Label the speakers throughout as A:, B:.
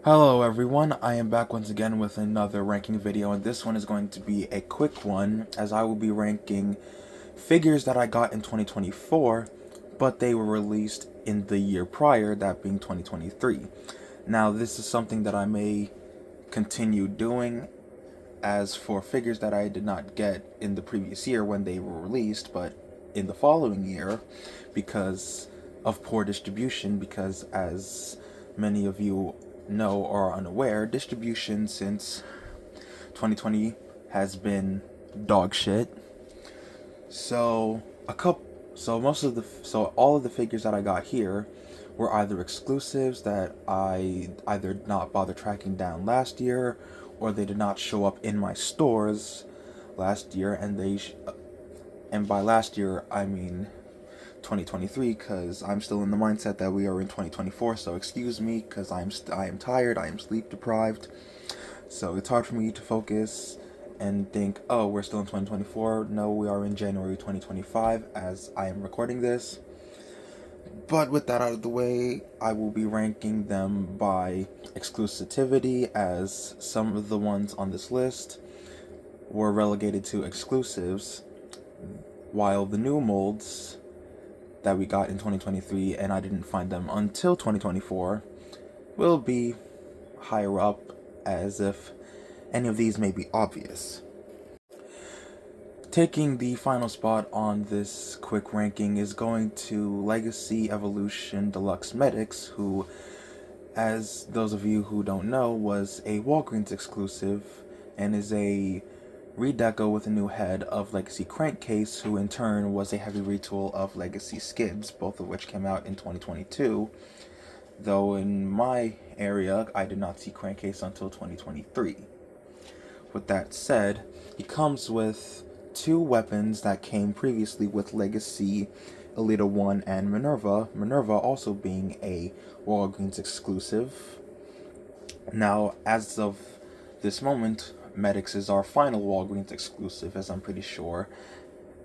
A: Hello everyone, I am back once again with another ranking video, and this one is going to be a quick one as I will be ranking figures that I got in 2024, but they were released in the year prior, that being 2023. Now this is something that I may continue doing as for figures that I did not get in the previous year when they were released, but in the following year because of poor distribution, because as many of you know or are unaware, distribution since 2020 has been dog shit. So all of the figures that I got here were either exclusives that I either not bothered tracking down last year, or they did not show up in my stores last year, and by last year I mean 2023, because I'm still in the mindset that we are in 2024. So excuse me, because I am tired, I am sleep deprived, so it's hard for me to focus and think, oh, we're still in 2024. No, we are in January 2025 as I am recording this. But with that out of the way, I will be ranking them by exclusivity, as some of the ones on this list were relegated to exclusives, while the new molds that we got in 2023 and I didn't find them until 2024 will be higher up, as if any of these may be obvious. Taking the final spot on this quick ranking is going to Legacy Evolution Deluxe Medics, who, as those of you who don't know, was a Walgreens exclusive and is a redeco with a new head of Legacy Crankcase, who in turn was a heavy retool of Legacy Skids, both of which came out in 2022, though in my area I did not see Crankcase until 2023. With that said, he comes with two weapons that came previously with Legacy Elita 1 and Minerva, Minerva also being a Walgreens exclusive. Now, as of this moment, Medics is our final Walgreens exclusive, as I'm pretty sure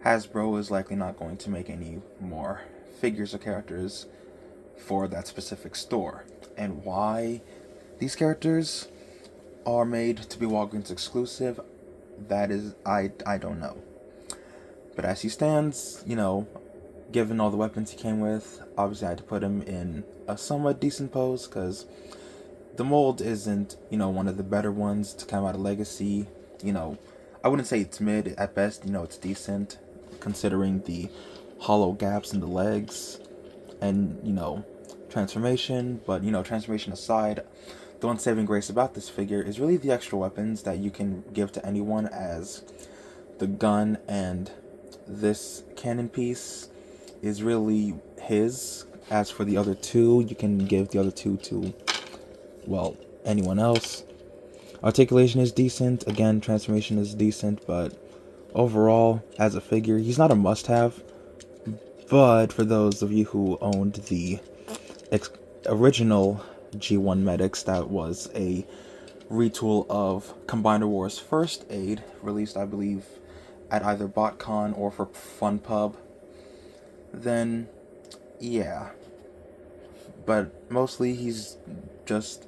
A: Hasbro is likely not going to make any more figures or characters for that specific store. And why these characters are made to be Walgreens exclusive, that is, I don't know. But as he stands, given all the weapons he came with, obviously I had to put him in a somewhat decent pose, because the mold isn't, one of the better ones to come out of Legacy. I wouldn't say it's mid at best, it's decent, considering the hollow gaps in the legs and, transformation. But, transformation aside, the one saving grace about this figure is really the extra weapons that you can give to anyone, as the gun and this cannon piece is really his. As for the other two, you can give the other two to, well, anyone else. Articulation is decent, again, transformation is decent, but overall, as a figure, he's not a must-have. But for those of you who owned the original G1 Medics, that was a retool of Combiner Wars First Aid, released, I believe, at either BotCon or for FunPub, then yeah. But mostly he's just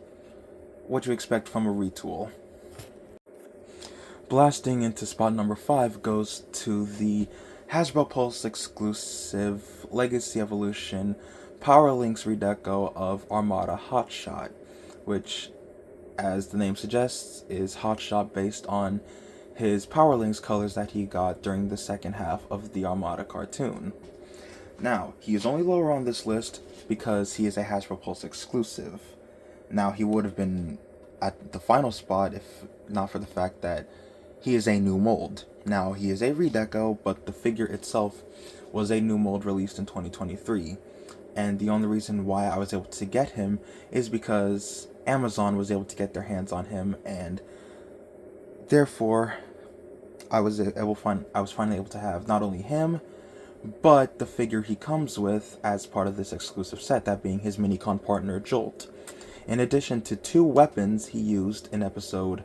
A: what you expect from a retool. Blasting into spot number 5 goes to the Hasbro Pulse exclusive Legacy Evolution Power Links redeco of Armada Hotshot, which, as the name suggests, is Hotshot based on his Power Links colors that he got during the second half of the Armada cartoon. Now, he is only lower on this list because he is a Hasbro Pulse exclusive. Now, he would have been at the final spot if not for the fact that he is a new mold. Now, he is a redeco, but the figure itself was a new mold released in 2023. And the only reason why I was able to get him is because Amazon was able to get their hands on him, and therefore I was finally able to have not only him, but the figure he comes with as part of this exclusive set, that being his Minicon partner Jolt. In addition to two weapons he used in episode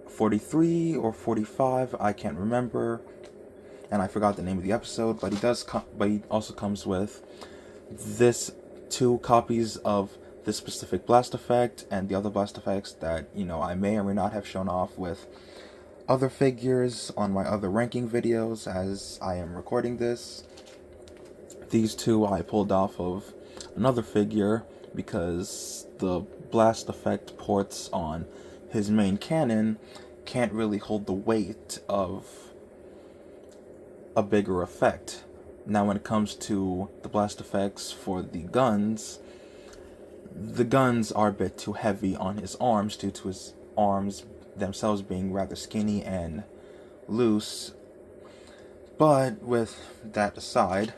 A: 43 or 45, I can't remember, and I forgot the name of the episode, but he also comes with this two copies of this specific blast effect and the other blast effects that, I may or may not have shown off with other figures on my other ranking videos as I am recording this. These two I pulled off of another figure because the blast effect ports on his main cannon can't really hold the weight of a bigger effect. Now when it comes to the blast effects for the guns are a bit too heavy on his arms due to his arms themselves being rather skinny and loose. But with that aside,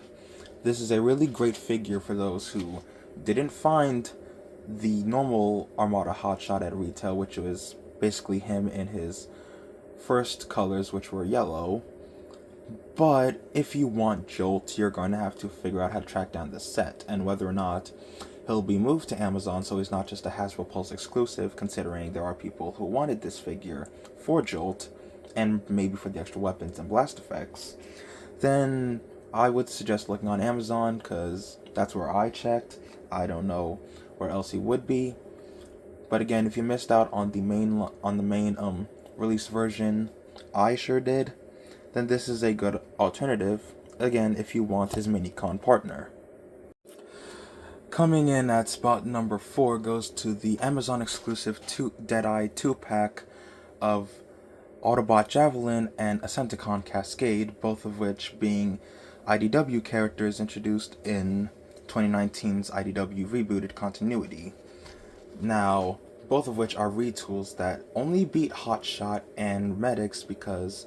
A: this is a really great figure for those who didn't find the normal Armada Hotshot at retail, which was basically him in his first colors, which were yellow. But if you want Jolt, you're going to have to figure out how to track down the set, and whether or not he'll be moved to Amazon so he's not just a Hasbro Pulse exclusive, considering there are people who wanted this figure for Jolt, and maybe for the extra weapons and blast effects, then I would suggest looking on Amazon, because that's where I checked. I don't know where else he would be. But again, if you missed out on the main release version, I sure did, then this is a good alternative, again, if you want his Minicon partner. Coming in at spot number 4 goes to the Amazon exclusive Deadeye 2-pack of Autobot Javelin and Ascenticon Cascade, both of which being IDW characters introduced in 2019's IDW rebooted continuity. Now, both of which are retools that only beat Hotshot and Medics because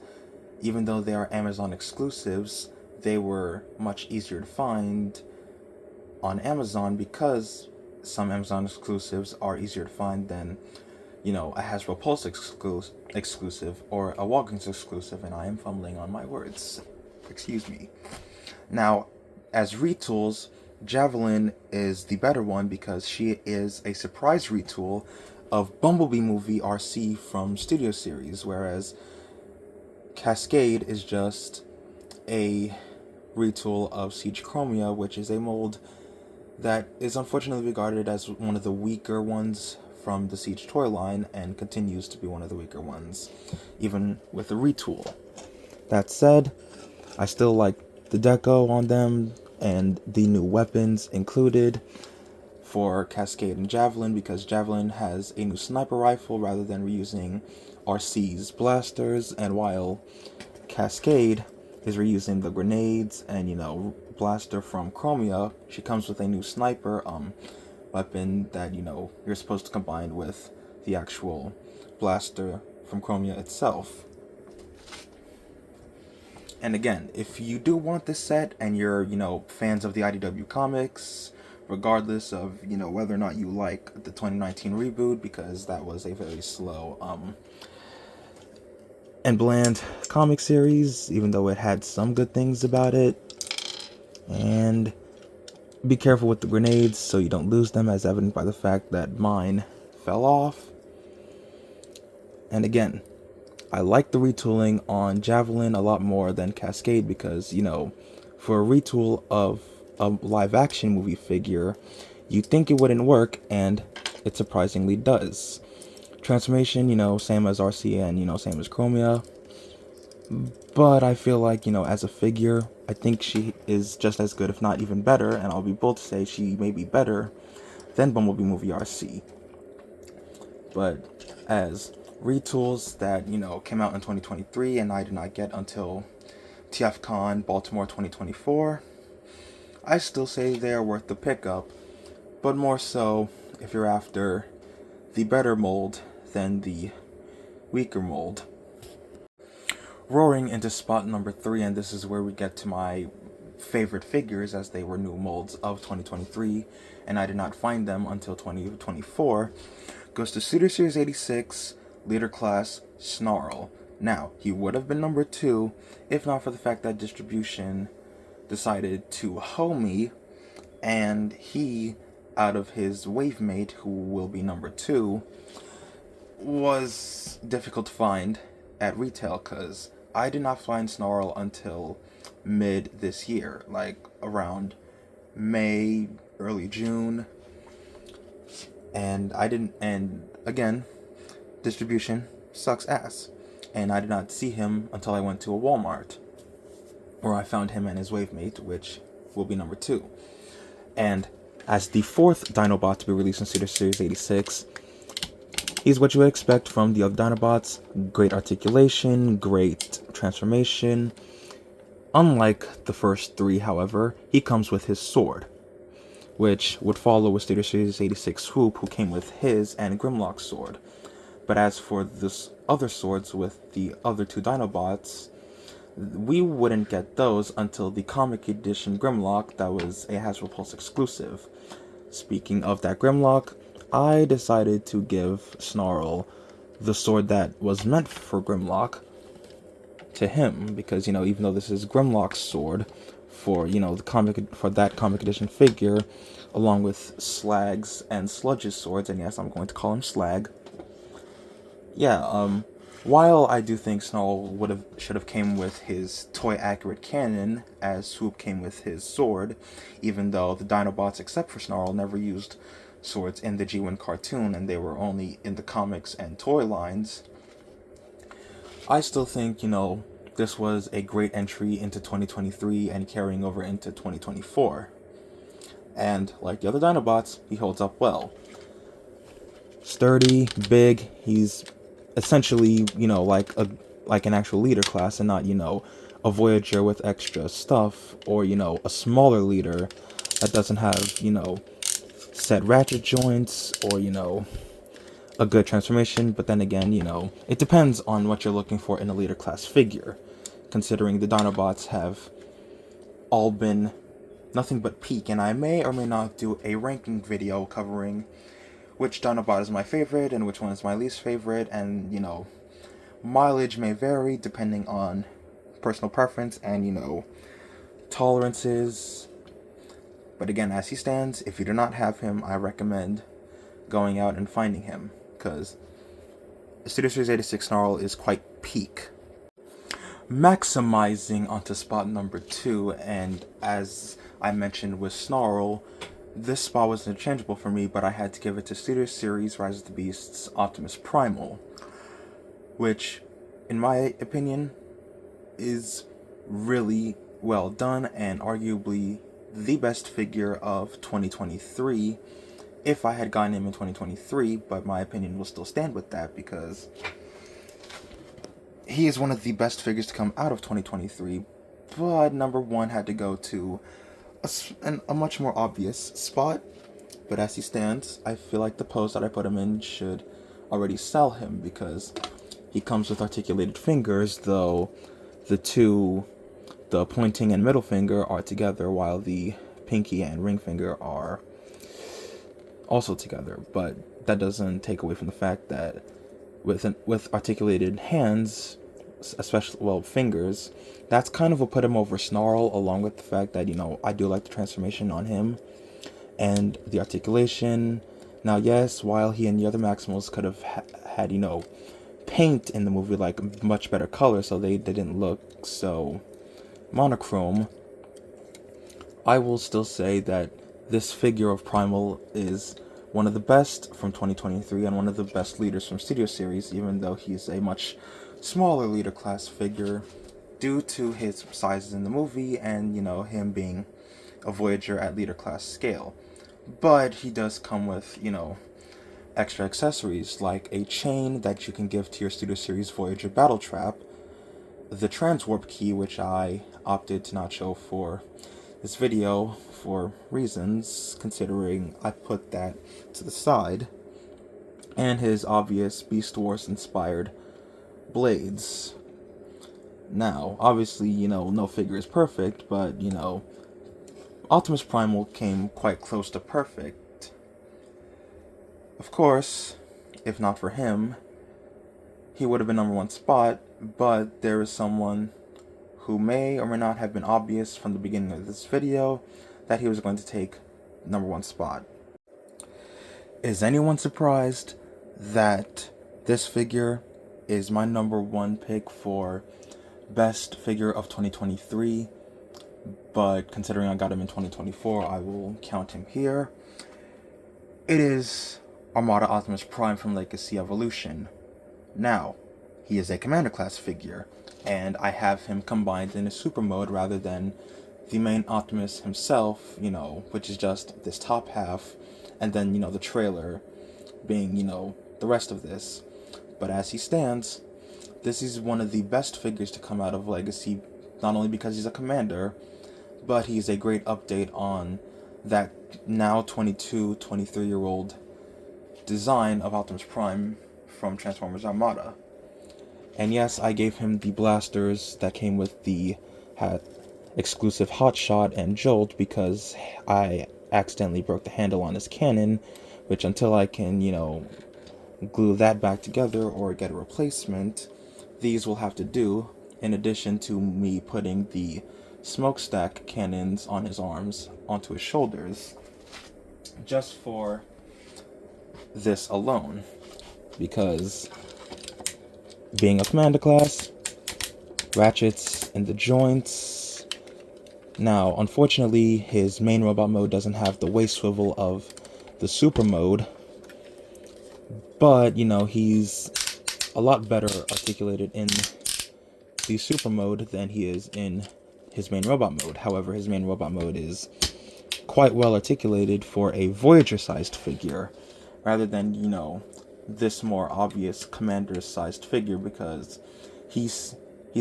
A: even though they are Amazon exclusives, they were much easier to find on Amazon because some Amazon exclusives are easier to find than, a Hasbro Pulse exclusive or a Walgreens exclusive, and I am fumbling on my words. Excuse me. Now, as retools, Javelin is the better one because she is a surprise retool of Bumblebee movie RC from Studio Series, whereas Cascade is just a retool of Siege Chromia, which is a mold that is unfortunately regarded as one of the weaker ones from the Siege toy line and continues to be one of the weaker ones, even with a retool. That said, I still like the deco on them and the new weapons included for Cascade and Javelin, because Javelin has a new sniper rifle rather than reusing RC's blasters, and while Cascade is reusing the grenades and, blaster from Chromia, she comes with a new sniper weapon that, you're supposed to combine with the actual blaster from Chromia itself. And again, if you do want this set and you're, fans of the IDW comics, regardless of, whether or not you like the 2019 reboot, because that was a very slow and bland comic series, even though it had some good things about it. And be careful with the grenades so you don't lose them, as evident by the fact that mine fell off. And again, I like the retooling on Javelin a lot more than Cascade because, for a retool of a live action movie figure, you'd think it wouldn't work, and it surprisingly does. Transformation, same as RC and, same as Chromia. But I feel like, as a figure, I think she is just as good, if not even better, and I'll be bold to say she may be better than Bumblebee movie RC. But as retools that, came out in 2023 and I did not get until TFCon Baltimore 2024, I still say they are worth the pickup, but more so if you're after the better mold than the weaker mold. Roaring into spot number 3, and this is where we get to my favorite figures, as they were new molds of 2023 and I did not find them until 2024, goes to Studio Series 86 Leader Class Snarl. Now, he would have been number 2 if not for the fact that distribution decided to hoe me, and he, out of his wave mate, who will be number 2, was difficult to find at retail, because I did not find Snarl until mid this year, like around May, early June. And again, distribution sucks ass. And I did not see him until I went to a Walmart, where I found him and his Wavemate, which will be number 2. And as the 4th Dinobot to be released in Studio Series 86, he's what you would expect from the other Dinobots. Great articulation, great transformation. Unlike the first 3, however, he comes with his sword, which would follow with Studio Series 86 Swoop, who came with his and Grimlock's sword. But as for this other swords with the other 2 Dinobots, we wouldn't get those until the comic edition Grimlock that was a Hasbro Pulse exclusive. Speaking of that Grimlock, I decided to give Snarl the sword that was meant for Grimlock to him, because, even though this is Grimlock's sword for, that comic edition figure, along with Slag's and Sludge's swords, and yes, I'm going to call him Slag. Yeah, while I do think Snarl should have came with his toy-accurate cannon, as Swoop came with his sword, even though the Dinobots, except for Snarl, never used swords in the G1 cartoon, and they were only in the comics and toy lines, I still think, this was a great entry into 2023 and carrying over into 2024. And like the other Dinobots, he holds up well. Sturdy, big, he's essentially, like an actual leader class, and not, a Voyager with extra stuff, or, a smaller leader that doesn't have, set ratchet joints, or, a good transformation. But then again, it depends on what you're looking for in a leader class figure, considering the Dinobots have all been nothing but peak, and I may or may not do a ranking video covering which Dinobot is my favorite and which one is my least favorite, and, mileage may vary depending on personal preference and, tolerances. But again, as he stands, if you do not have him, I recommend going out and finding him, because Studio Series 86 Snarl is quite peak. Maximizing onto spot number 2, and as I mentioned with Snarl, this spot was interchangeable for me, but I had to give it to Studio Series Rise of the Beasts Optimus Primal, which, in my opinion, is really well done and arguably the best figure of 2023 if I had gotten him in 2023, but my opinion will still stand with that because he is one of the best figures to come out of 2023, but number 1 had to go to a much more obvious spot. But as he stands, I feel like the pose that I put him in should already sell him, because he comes with articulated fingers, though the pointing and middle finger are together, while the pinky and ring finger are also together. But that doesn't take away from the fact that with articulated hands, especially, fingers, that's kind of what put him over Snarl, along with the fact that, I do like the transformation on him and the articulation. Now, yes, while he and the other Maximals could have had, paint in the movie, like much better color, so they didn't look so monochrome, I will still say that this figure of Primal is one of the best from 2023 and one of the best leaders from Studio Series, even though he's a much smaller leader class figure due to his sizes in the movie and, him being a Voyager at leader class scale. But he does come with, extra accessories like a chain that you can give to your Studio Series Voyager Battle Trap, the Transwarp Key, which I opted to not show for this video for reasons, considering I put that to the side, and his obvious Beast Wars inspired blades. Now, obviously, no figure is perfect, but, Optimus Primal came quite close to perfect. Of course, if not for him, he would have been number 1 spot, but there is someone who may or may not have been obvious from the beginning of this video that he was going to take number 1 spot. Is anyone surprised that this figure is my number 1 pick for best figure of 2023, but considering I got him in 2024, I will count him here? It is Armada Optimus Prime from Legacy Evolution. Now, he is a Commander class figure, and I have him combined in a super mode rather than the main Optimus himself, which is just this top half, and then, the trailer being, the rest of this. But as he stands, this is one of the best figures to come out of Legacy, not only because he's a commander, but he's a great update on that now 22, 23-year-old design of Optimus Prime from Transformers Armada. And yes, I gave him the blasters that came with the exclusive Hotshot and Jolt because I accidentally broke the handle on his cannon, which until I can, glue that back together or get a replacement, these will have to do, in addition to me putting the smokestack cannons on his arms onto his shoulders, just for this alone, because being a commander class, ratchets in the joints. Now, unfortunately, his main robot mode doesn't have the waist swivel of the super mode, but, he's a lot better articulated in the super mode than he is in his main robot mode. However, his main robot mode is quite well articulated for a Voyager-sized figure, rather than, this more obvious commander-sized figure, because he's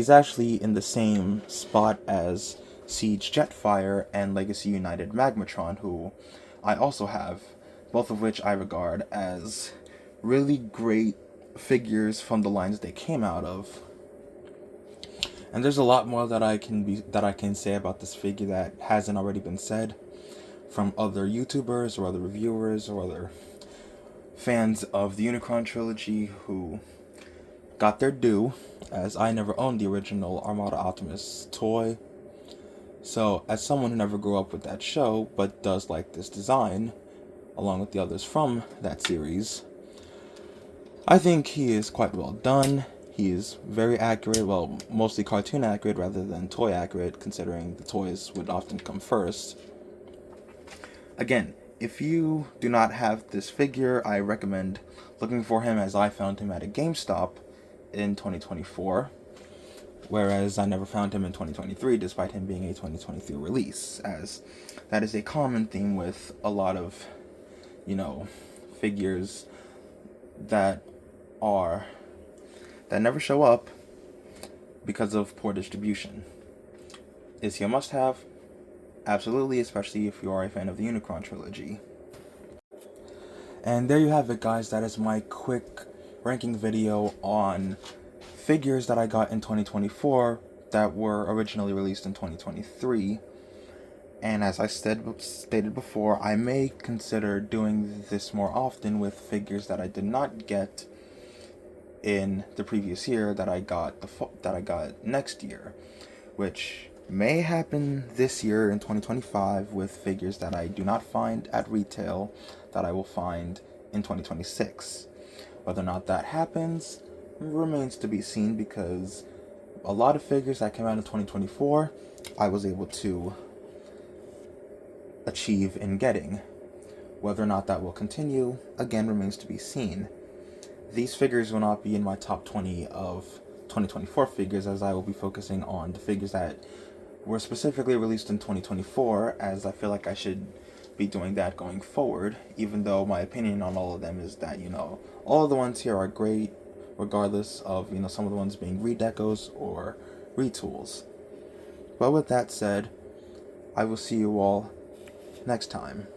A: actually in the same spot as Siege Jetfire and Legacy United Magmatron, who I also have, both of which I regard as really great figures from the lines they came out of. And there's a lot more that I can say about this figure that hasn't already been said from other YouTubers or other reviewers or other fans of the Unicron trilogy who got their due, as I never owned the original Armada Optimus toy. So, as someone who never grew up with that show, but does like this design, along with the others from that series, I think he is quite well done. He is very accurate, well, mostly cartoon accurate rather than toy accurate, considering the toys would often come first. Again, if you do not have this figure, I recommend looking for him, as I found him at a GameStop in 2024, whereas I never found him in 2023, despite him being a 2023 release, as that is a common theme with a lot of, figures that never show up because of poor distribution. Is he a must-have? Absolutely, especially if you are a fan of the Unicron trilogy. And there you have it, guys. That is my quick ranking video on figures that I got in 2024 that were originally released in 2023. And as I stated before, I may consider doing this more often with figures that I did not get in the previous year that I got next year, which may happen this year in 2025 with figures that I do not find at retail that I will find in 2026. Whether or not that happens remains to be seen, because a lot of figures that came out in 2024 I was able to achieve in getting. Whether or not that will continue, again, remains to be seen. These figures will not be in my top 20 of 2024 figures, as I will be focusing on the figures that were specifically released in 2024, as I feel like I should be doing that going forward, even though my opinion on all of them is that, all of the ones here are great, regardless of, some of the ones being redecos or retools. But with that said, I will see you all next time.